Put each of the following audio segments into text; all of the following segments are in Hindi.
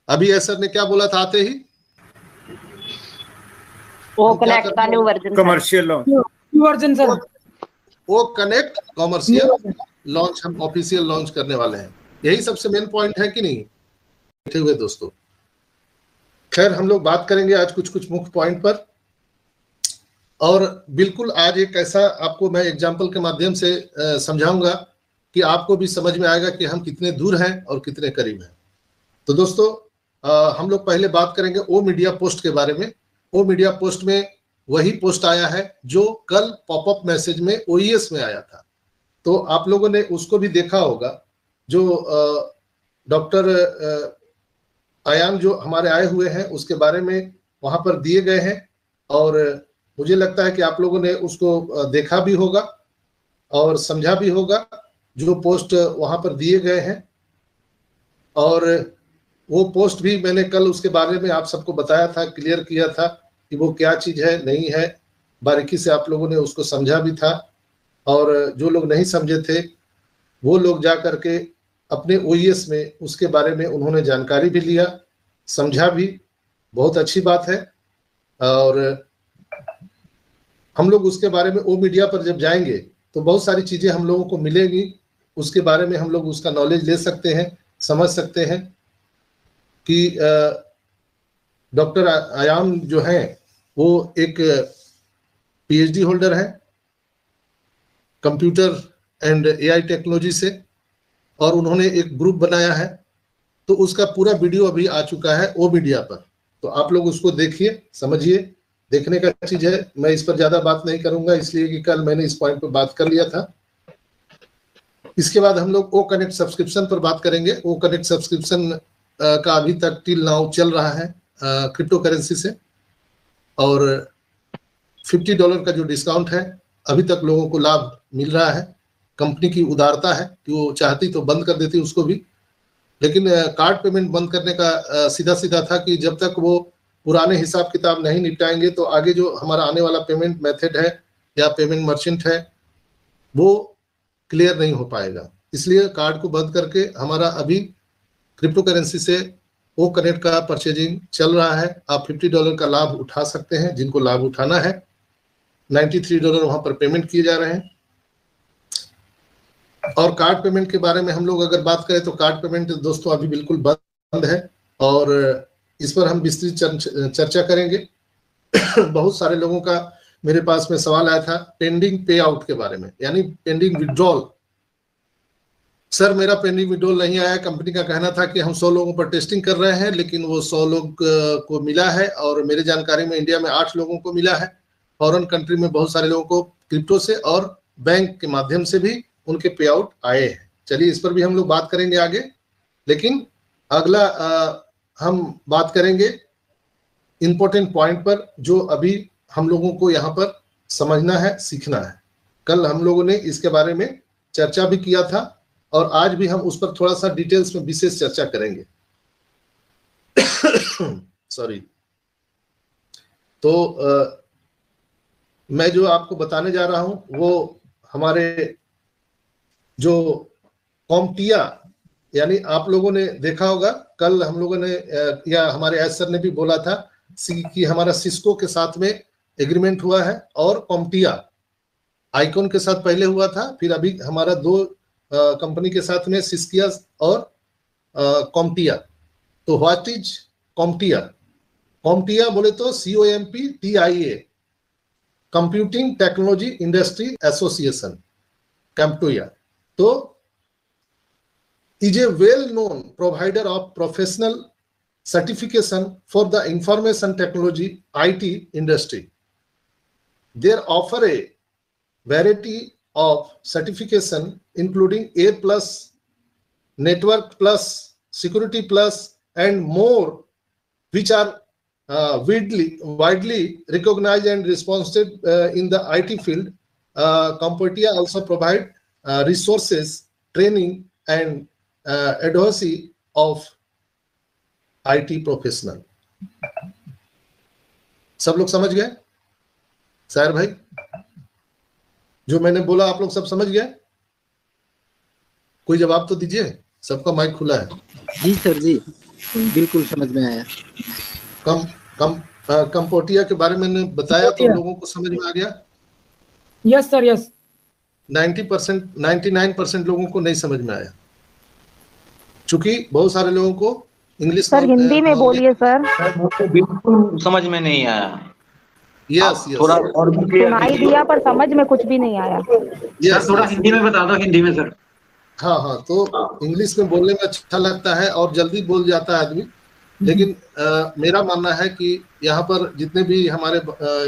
अभी सर ने क्या बोला था आते ही, वो कनेक्ट का new version, commercial version sir, वो कनेक्ट कॉमर्शियल लॉन्च हम ऑफिशियल लॉन्च करने वाले हैं। यही सबसे मेन पॉइंट है कि नहीं बैठे हुए दोस्तों। खैर हम लोग बात करेंगे आज कुछ कुछ मुख्य पॉइंट पर, और बिल्कुल आज एक ऐसा आपको मैं एग्जांपल के माध्यम से समझाऊंगा कि आपको भी समझ में आएगा कि हम कितने दूर हैं और कितने करीब हैं। तो दोस्तों हम लोग पहले बात करेंगे ओ मीडिया पोस्ट के बारे में। ओ मीडिया पोस्ट में वही पोस्ट आया है जो कल पॉपअप मैसेज में ओईएस में आया था, तो आप लोगों ने उसको भी देखा होगा। जो डॉक्टर अयान जो हमारे आए हुए हैं उसके बारे में वहां पर दिए गए हैं, और मुझे लगता है कि आप लोगों ने उसको देखा भी होगा और समझा भी होगा जो पोस्ट वहां पर दिए गए हैं। और वो पोस्ट भी मैंने कल उसके बारे में आप सबको बताया था, क्लियर किया था कि वो क्या चीज है नहीं है, बारीकी से आप लोगों ने उसको समझा भी था। और जो लोग नहीं समझे थे वो लोग जा करके अपने ओईएस में उसके बारे में उन्होंने जानकारी भी लिया, समझा भी, बहुत अच्छी बात है। और हम लोग उसके बारे में ओ मीडिया पर जब जाएंगे तो बहुत सारी चीजें हम लोगों को मिलेंगी, उसके बारे में हम लोग उसका नॉलेज ले सकते हैं, समझ सकते हैं कि डॉक्टर अयान जो हैं वो एक पीएचडी होल्डर है कंप्यूटर एंड एआई टेक्नोलॉजी से, और उन्होंने एक ग्रुप बनाया है। तो उसका पूरा वीडियो अभी आ चुका है ओ मीडिया पर, तो आप लोग उसको देखिए, समझिए, देखने का चीज है। मैं इस पर ज्यादा बात नहीं करूंगा इसलिए कि कल मैंने इस पॉइंट पर बात कर लिया था। इसके बाद हम लोग ओ कनेक्ट सब्सक्रिप्शन पर बात करेंगे। ओ कनेक्ट सब्सक्रिप्शन का अभी तक टिल नाउ चल रहा है क्रिप्टो करेंसी से, और $50 का जो डिस्काउंट है अभी तक लोगों को लाभ मिल रहा है। कंपनी की उदारता है कि वो चाहती तो बंद कर देती उसको भी, लेकिन कार्ड पेमेंट बंद करने का सीधा सीधा था कि जब तक वो पुराने हिसाब किताब नहीं निपटाएंगे तो आगे जो हमारा आने वाला पेमेंट मेथड है या पेमेंट मर्चेंट है वो क्लियर नहीं हो पाएगा। इसलिए कार्ड को बंद करके हमारा अभी क्रिप्टो करेंसी से ओ कनेक्ट का परचेजिंग चल रहा है। आप $50 का लाभ उठा सकते हैं जिनको लाभ उठाना है। $93 वहां पर पेमेंट किए जा रहे हैं। और कार्ड पेमेंट के बारे में हम लोग अगर बात करें तो कार्ड पेमेंट दोस्तों अभी बिल्कुल बंद है, और इस पर हम विस्तृत चर्चा करेंगे। बहुत सारे लोगों का मेरे पास में सवाल आया था पेंडिंग पे आउट के बारे में, यानी पेंडिंग विड्रॉल। सर मेरा पेंडिंग विड्रॉल नहीं आया, कंपनी का कहना था कि हम 100 लोगों पर टेस्टिंग कर रहे हैं, लेकिन वो 100 लोग को मिला है, और मेरे जानकारी में इंडिया में 8 लोगों को मिला है। फॉरेन कंट्री में बहुत सारे लोगों को क्रिप्टो से और बैंक के माध्यम से भी उनके पे आउट आए हैं। चलिए इस पर भी हम लोग बात करेंगे आगे, लेकिन अगला हम बात करेंगे इंपॉर्टेंट पॉइंट पर जो अभी हम लोगों को यहाँ पर समझना है, सीखना है। कल हम लोगों ने इसके बारे में चर्चा भी किया था, और आज भी हम उस पर थोड़ा सा डिटेल्स में विशेष चर्चा करेंगे। सॉरी। तो मैं जो आपको बताने जा रहा हूं वो हमारे जो कॉम्टिया, यानी आप लोगों ने देखा होगा कल हम लोगों ने या हमारे एस सर ने भी बोला था कि हमारा सिस्को के साथ में एग्रीमेंट हुआ है, और कॉम्टिया आइकॉन के साथ पहले हुआ था, फिर अभी हमारा 2 कंपनी के साथ में सिस्किया और कॉम्टिया। तो व्हाट इज कॉम्टिया? कॉम्टिया बोले तो COMPTIA, computing technology industry association, CompTIA. तो is a well-known provider of professional certification for the information technology IT industry. They offer a variety of certification including A+, Network Plus, Security Plus, and more, which are widely recognized and respected in the IT field. Competia also provide resources, training, and advocacy of IT professional. सब लोग समझ गए? सायर भाई, जो मैंने बोला आप लोग सब समझ गए? कोई जवाब तो दीजिए, सबका माइक खुला है। जी सर जी। बिल्कुल समझ में आया। कंपोटिया के बारे में मैंने बताया तो लोगों को समझ में आ गया? Yes sir, yes. 90%, 99% लोगों को नहीं समझ में आया, क्योंकि बहुत सारे लोगों को इंग्लिश सर हिंदी में बोलिए सर। बिल्कुल समझ में नहीं आया। यस थोड़ा और भी क्लियर सुनाई दिया पर समझ में कुछ भी नहीं आया। सर, थोड़ा हिंदी में बता दो, हिंदी में सर। हाँ, तो इंग्लिश में बोलने में अच्छा लगता है और जल्दी बोल जाता है आदमी, लेकिन मेरा मानना है कि यहाँ पर जितने भी हमारे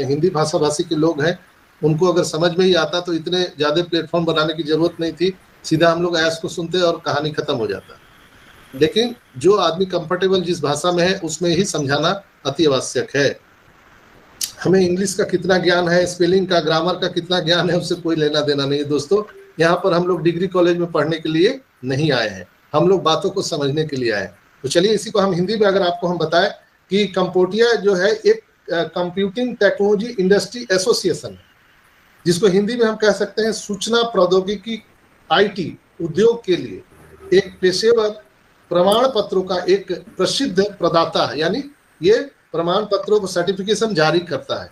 हिंदी भाषा भाषी के लोग हैं, उनको अगर समझ में ही आता तो इतने ज्यादा प्लेटफॉर्म बनाने की जरूरत नहीं थी, सीधा हम लोग ऐश को सुनते और कहानी खत्म हो जाता। लेकिन जो आदमी कंफर्टेबल जिस भाषा में है उसमें ही समझाना अति आवश्यक है। हमें इंग्लिश का कितना ज्ञान है, स्पेलिंग का, ग्रामर का कितना ज्ञान है, उससे कोई लेना देना नहीं है दोस्तों। यहाँ पर हम लोग डिग्री कॉलेज में पढ़ने के लिए नहीं आए हैं, हम लोग बातों को समझने के लिए आए। तो चलिए इसी को हम हिंदी में अगर आपको हम बताएं कि कंपोटिया जो है एक कंप्यूटिंग टेक्नोलॉजी इंडस्ट्री एसोसिएशन है, जिसको हिंदी में हम कह सकते हैं सूचना प्रौद्योगिकी IT उद्योग के लिए एक पेशेवर प्रमाण पत्रों का एक प्रसिद्ध प्रदाता है। यानी ये प्रमाण पत्रों को सर्टिफिकेशन जारी करता है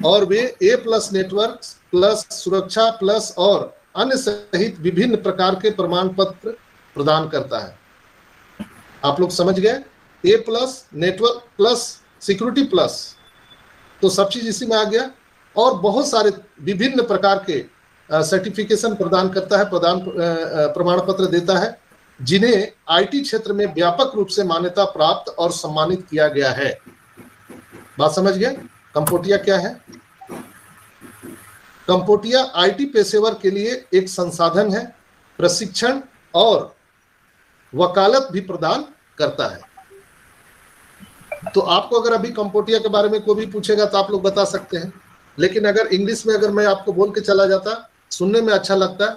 और वे A+ नेटवर्क प्लस सुरक्षा प्लस और अन्य सहित विभिन्न प्रकार के प्रमाण पत्र प्रदान करता है। आप लोग समझ गए? A+ network plus security plus, तो सब चीज इसी में आ गया। और बहुत सारे विभिन्न प्रकार के सर्टिफिकेशन प्रदान करता है, प्रमाण पत्र देता है, जिन्हें IT क्षेत्र में व्यापक रूप से मान्यता प्राप्त और सम्मानित किया गया है। बात समझ गए? कंपोटिया क्या है? कंपोटिया IT पेशेवर के लिए एक संसाधन है, प्रशिक्षण और वकालत भी प्रदान करता है। तो आपको अगर अभी कंपोटिया के बारे में कोई भी पूछेगा तो आप लोग बता सकते हैं, लेकिन अगर इंग्लिश में अगर मैं आपको बोल के चला जाता, सुनने में अच्छा लगता है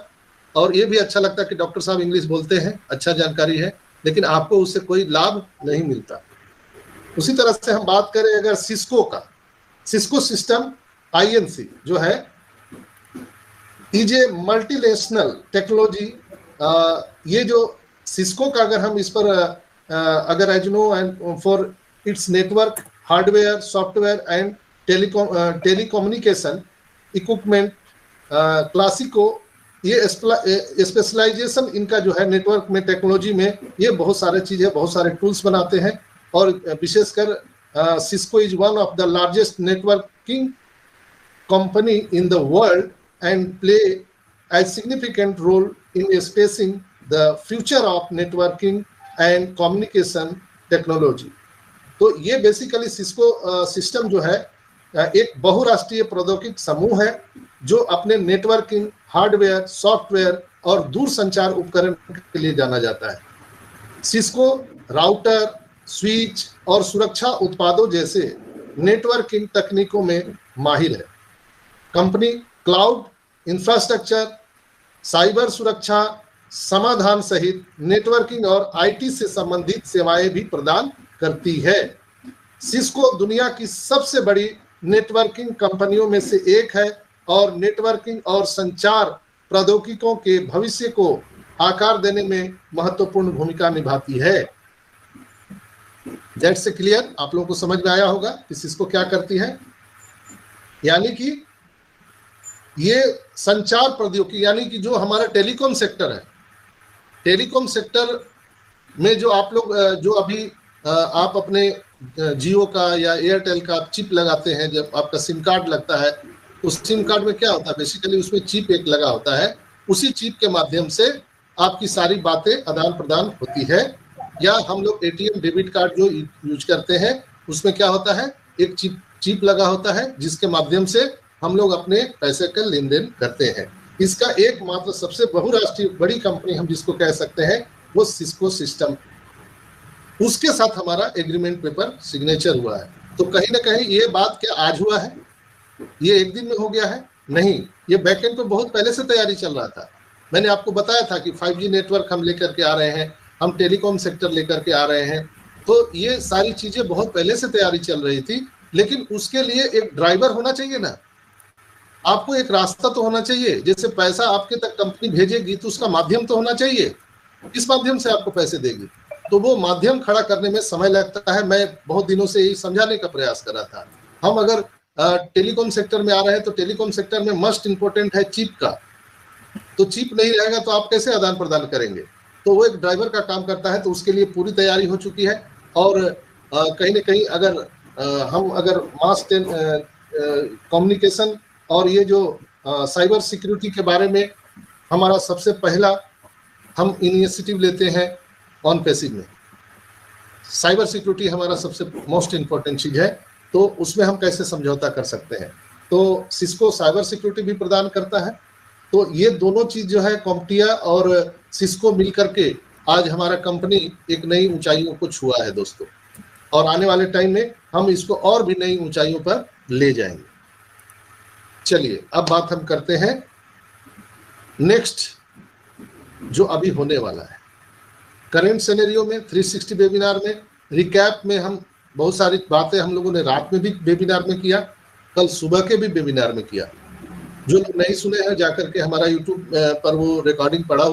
और ये भी अच्छा लगता है कि डॉक्टर साहब इंग्लिश बोलते हैं, अच्छा जानकारी है, लेकिन आपको उससे कोई लाभ नहीं मिलता। उसी तरह से हम बात करें अगर सिस्को का, सिस्को सिस्टम INC जो है इजे मल्टीनेशनल टेक्नोलॉजी, ये जो सिस्को का अगर हम इस पर अगर as no and for its network hardware software and telecommunication equipment क्लासिको, ये स्पेशलाइजेशन इनका जो है नेटवर्क में टेक्नोलॉजी में, ये बहुत सारे चीजें, बहुत सारे टूल्स बनाते हैं। और विशेषकर Cisco is one of the largest networking company in the world and play a significant role in shaping the future of networking and communication technology। तो ये बेसिकली सिस्को सिस्टम जो है एक बहुराष्ट्रीय प्रौद्योगिकी समूह है जो अपने नेटवर्किंग, हार्डवेयर, सॉफ्टवेयर और दूरसंचार उपकरण के लिए जाना जाता है। सिस्को राउटर, स्विच और सुरक्षा उत्पादों जैसे नेटवर्किंग तकनीकों में माहिर है। कंपनी क्लाउड इंफ्रास्ट्रक्चर, साइबर सुरक्षा समाधान सहित नेटवर्किंग और IT से संबंधित सेवाएं भी प्रदान करती है। सिस्को दुनिया की सबसे बड़ी नेटवर्किंग कंपनियों में से एक है और नेटवर्किंग और संचार प्रौद्योगिकियों के भविष्य को आकार देने में महत्वपूर्ण भूमिका निभाती है। That's clear? आप लोगों को समझ में आया होगा कि सिस्को क्या करती है। यानी कि ये संचार प्रौद्योगिकी, यानी कि जो हमारा टेलीकॉम सेक्टर है, टेलीकॉम सेक्टर में जो आप लोग जो अभी आप अपने जियो का या एयरटेल का चिप लगाते हैं, जब आपका सिम कार्ड लगता है, उस सिम कार्ड में क्या होता है, बेसिकली उसमें चिप एक लगा होता है। उसी चिप के माध्यम से आपकी सारी बातें आदान प्रदान होती है। या हम लोग ATM डेबिट कार्ड जो यूज करते हैं उसमें क्या होता है, एक चिप लगा होता है जिसके माध्यम से हम लोग अपने पैसे का लेन देन करते हैं। इसका एकमात्र सबसे बहुराष्ट्रीय बड़ी कंपनी हम जिसको कह सकते हैं वो सिस्को सिस्टम, उसके साथ हमारा एग्रीमेंट पेपर सिग्नेचर हुआ है। तो कहीं ना कहीं ये बात क्या आज हुआ है, ये एक दिन में हो गया है? नहीं, ये बैकएंड पे बहुत पहले से तैयारी चल रहा था। मैंने आपको बताया था कि 5G नेटवर्क हम लेकर के आ रहे हैं, हम टेलीकॉम सेक्टर लेकर के आ रहे हैं। तो ये सारी चीजें बहुत पहले से तैयारी चल रही थी, लेकिन उसके लिए एक ड्राइवर होना चाहिए ना, आपको एक रास्ता तो होना चाहिए। जैसे पैसा आपके तक कंपनी भेजेगी तो उसका माध्यम तो होना चाहिए, किस माध्यम से आपको पैसे देगी। तो वो माध्यम खड़ा करने में समय लगता है। मैं बहुत दिनों से यही समझाने का प्रयास कर रहा था। हम अगर टेलीकॉम सेक्टर में आ रहे हैं तो टेलीकॉम सेक्टर में मस्ट इंपोर्टेंट है चिप का, तो चिप नहीं रहेगा तो आप कैसे आदान प्रदान करेंगे? तो वो एक ड्राइवर का काम करता है, तो उसके लिए पूरी तैयारी हो चुकी है। और कहीं ना कहीं अगर हम अगर मास कम्युनिकेशन और ये जो साइबर सिक्योरिटी के बारे में हमारा सबसे पहला हम इनिशिएटिव लेते हैं ऑन पैसिव में। साइबर सिक्योरिटी हमारा सबसे मोस्ट इम्पोर्टेंट चीज है, तो उसमें हम कैसे समझौता कर सकते हैं। तो सिस्को साइबर सिक्योरिटी भी प्रदान करता है। तो ये दोनों चीज जो है कॉम्प्टिया और सिस्को मिलकर के आज हमारा कंपनी एक नई ऊंचाइयों को छुआ है दोस्तों, और आने वाले टाइम में हम इसको और भी नई ऊंचाइयों पर ले जाएंगे। चलिए अब बात हम करते हैं नेक्स्ट जो अभी होने वाला है करेंट सिनेरियो में 360 वेबिनार में। रिकैप में हम बहुत सारी बातें हम लोगों ने रात में भी वेबिनार में किया, कल सुबह के भी वेबिनार में किया। जो लोग नहीं सुने हैं जाकर के हमारा यूट्यूब पर वो रिकॉर्डिंग पड़ा हुआ